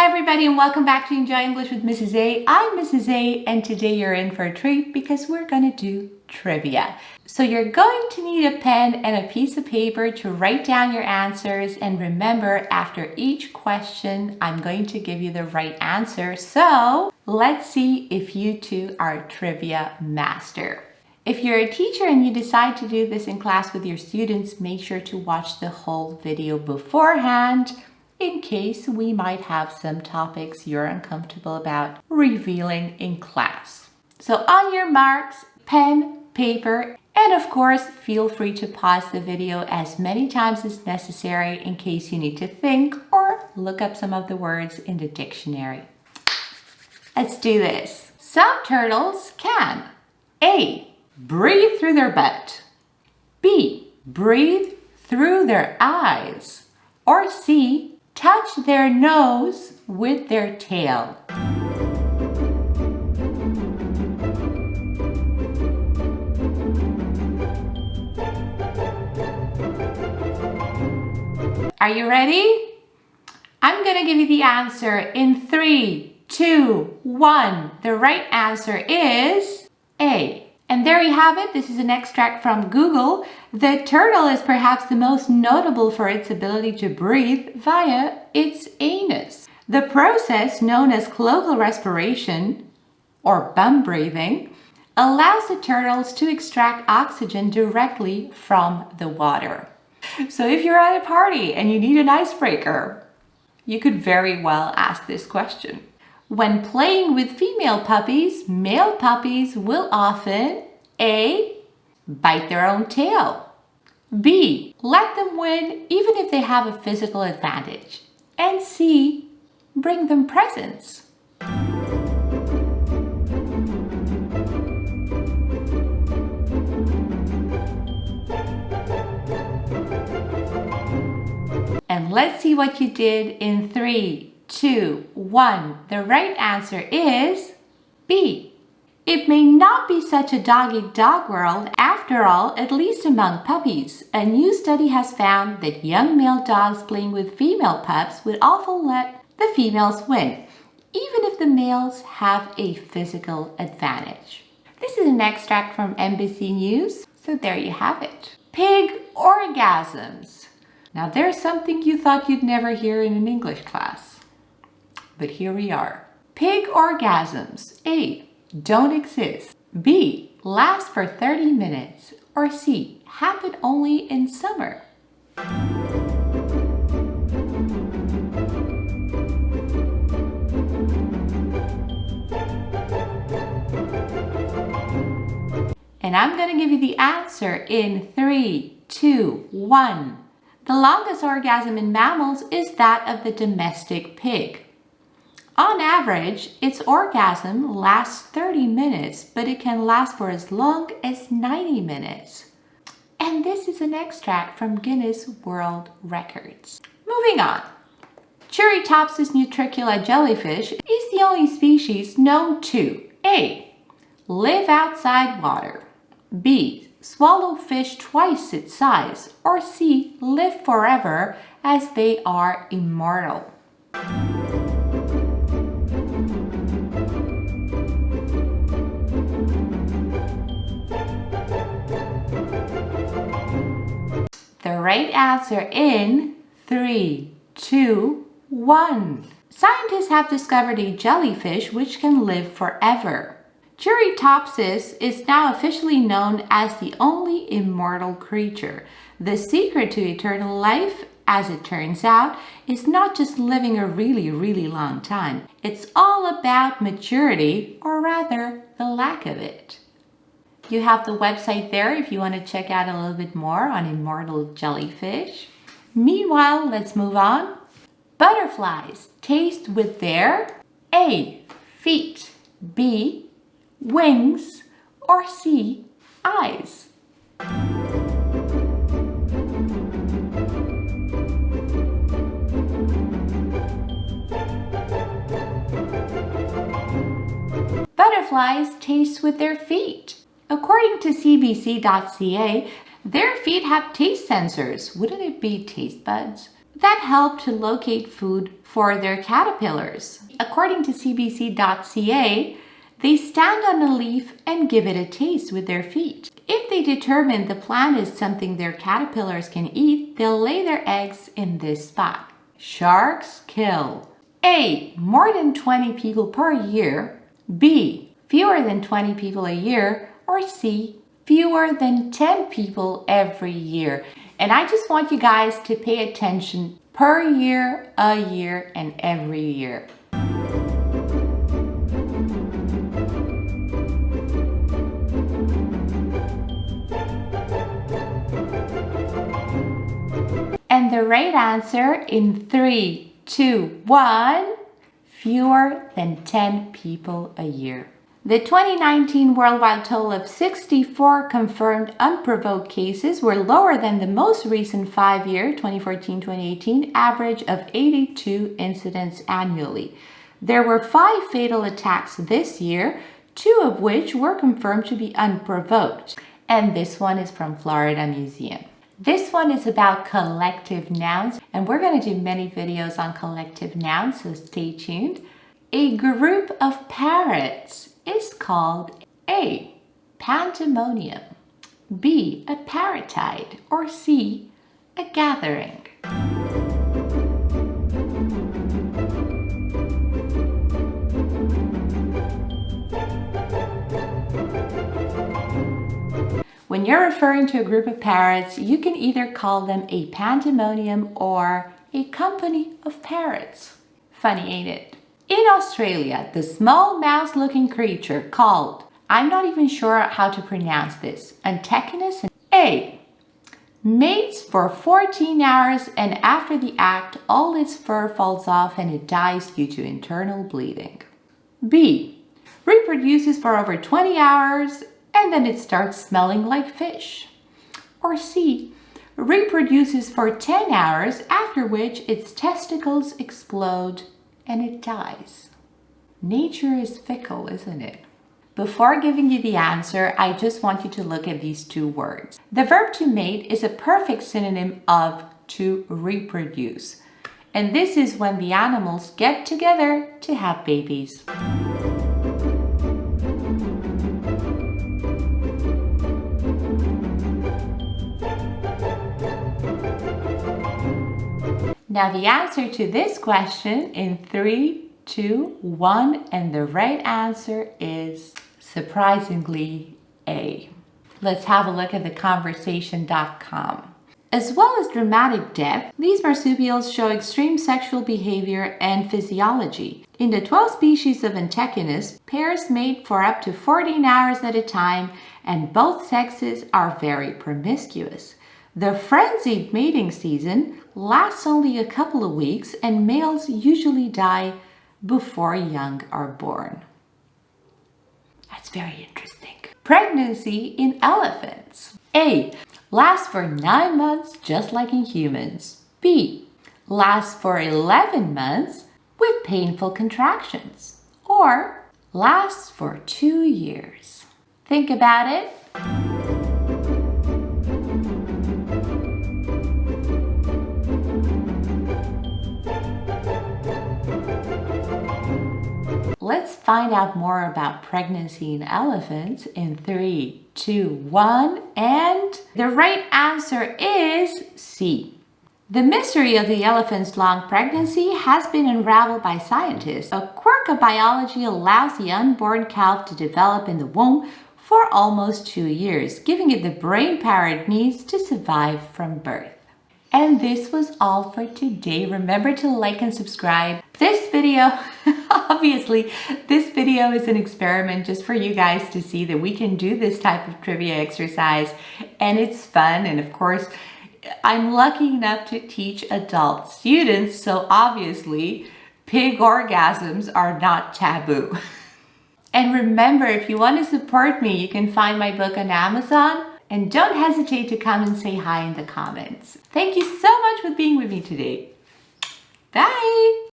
Hi everybody and welcome back to Enjoy English with Mrs. A. I'm Mrs. A and today you're in for a treat because we're going to do trivia. So you're going to need a pen and a piece of paper to write down your answers, and remember, after each question I'm going to give you the right answer. So let's see if you two are a trivia master. If you're a teacher and you decide to do this in class with your students, make sure to watch the whole video beforehand, in case we might have some topics you're uncomfortable about revealing in class. So on your marks, pen, paper, and of course, feel free to pause the video as many times as necessary in case you need to think or look up some of the words in the dictionary. Let's do this. Some turtles can A. Breathe through their butt, B. Breathe through their eyes, or C. Touch their nose with their tail. Are you ready? I'm going to give you the answer in 3, 2, 1. The right answer is A. And there you have it. This is an extract from Google. The turtle is perhaps the most notable for its ability to breathe via its anus. The process, known as cloacal respiration or bum breathing, allows the turtles to extract oxygen directly from the water. So if you're at a party and you need an icebreaker, you could very well ask this question. When playing with female puppies, male puppies will often A. Bite their own tail, B. Let them win even if they have a physical advantage, and C. Bring them presents. And let's see what you did in 3, 2, 1. The right answer is B. It may not be such a dog-eat-dog world after all, at least among puppies. A new study has found that young male dogs playing with female pups would often let the females win, even if the males have a physical advantage. This is an extract from NBC News, so there you have it. Pig orgasms. Now there's something you thought you'd never hear in an English class. But here we are. Pig orgasms. A. Don't exist. B. Last for 30 minutes. Or C. Happen only in summer. And I'm going to give you the answer in 3, 2, 1. The longest orgasm in mammals is that of the domestic pig. On average, its orgasm lasts 30 minutes, but it can last for as long as 90 minutes. And this is an extract from Guinness World Records. Moving on. Turritopsis nutricula jellyfish is the only species known to A. Live outside water, B. Swallow fish twice its size, or C. Live forever as they are immortal. The right answer in 3, 2, 1. Scientists have discovered a jellyfish which can live forever. Turritopsis is now officially known as the only immortal creature. The secret to eternal life, as it turns out, is not just living a really long time. It's all about maturity, or rather, the lack of it. You have the website there if you want to check out a little bit more on immortal jellyfish. Meanwhile, let's move on. Butterflies taste with their A. Feet, B. Wings, or C. Eyes. Butterflies taste with their feet. According to CBC.ca, their feet have taste sensors. Wouldn't it be taste buds? that help to locate food for their caterpillars. According to cbc.ca, they stand on a leaf and give it a taste with their feet. If they determine the plant is something their caterpillars can eat, they'll lay their eggs in this spot. Sharks kill A. More than 20 people per year, B. Fewer than 20 people a year, or C. Fewer than 10 people every year. And I just want you guys to pay attention per year, a year, and every year. And the right answer in 3, 2, 1, fewer than 10 people a year. The 2019 worldwide total of 64 confirmed unprovoked cases were lower than the most recent 5-year, 2014-2018, average of 82 incidents annually. There were 5 fatal attacks this year, 2 of which were confirmed to be unprovoked. And this one is from Florida Museum. This one is about collective nouns, and we're going to do many videos on collective nouns, so stay tuned. A group of parrots is called A. Pandemonium, B. A parrotide, or C. A gathering. When you're referring to a group of parrots, you can either call them a pandemonium or a company of parrots. Funny, ain't it? In Australia, the small mouse-looking creature called, I'm not even sure how to pronounce this, Antechinus A. Mates for 14 hours, and after the act, all its fur falls off and it dies due to internal bleeding. B. Reproduces for over 20 hours and then it starts smelling like fish. Or C. Reproduces for 10 hours, after which its testicles explode and it dies. Nature is fickle, isn't it? Before giving you the answer, I just want you to look at these 2 words. The verb to mate is a perfect synonym of to reproduce. And this is when the animals get together to have babies. Now the answer to this question in 3, 2, 1, and the right answer is surprisingly A. Let's have a look at the conversation.com. As well as dramatic depth, these marsupials show extreme sexual behavior and physiology. In the 12 species of Antechinus, pairs mate for up to 14 hours at a time, and both sexes are very promiscuous. The frenzied mating season lasts only a couple of weeks, and males usually die before young are born. That's very interesting. Pregnancy in elephants. A. Lasts for 9 months, just like in humans. B. Lasts for 11 months with painful contractions. Or lasts for 2 years. Think about it. Let's find out more about pregnancy in elephants in 3, 2, 1, and the right answer is C. The mystery of the elephant's long pregnancy has been unraveled by scientists. A quirk of biology allows the unborn calf to develop in the womb for almost 2 years, giving it the brain power it needs to survive from birth. And this was all for today. Remember to like and subscribe. This video, obviously, this video is an experiment just for you guys to see that we can do this type of trivia exercise, and it's fun. And of course, I'm lucky enough to teach adult students, so obviously, pig orgasms are not taboo. And remember, if you want to support me, you can find my book on Amazon. And don't hesitate to come and say hi in the comments. Thank you so much for being with me today. Bye!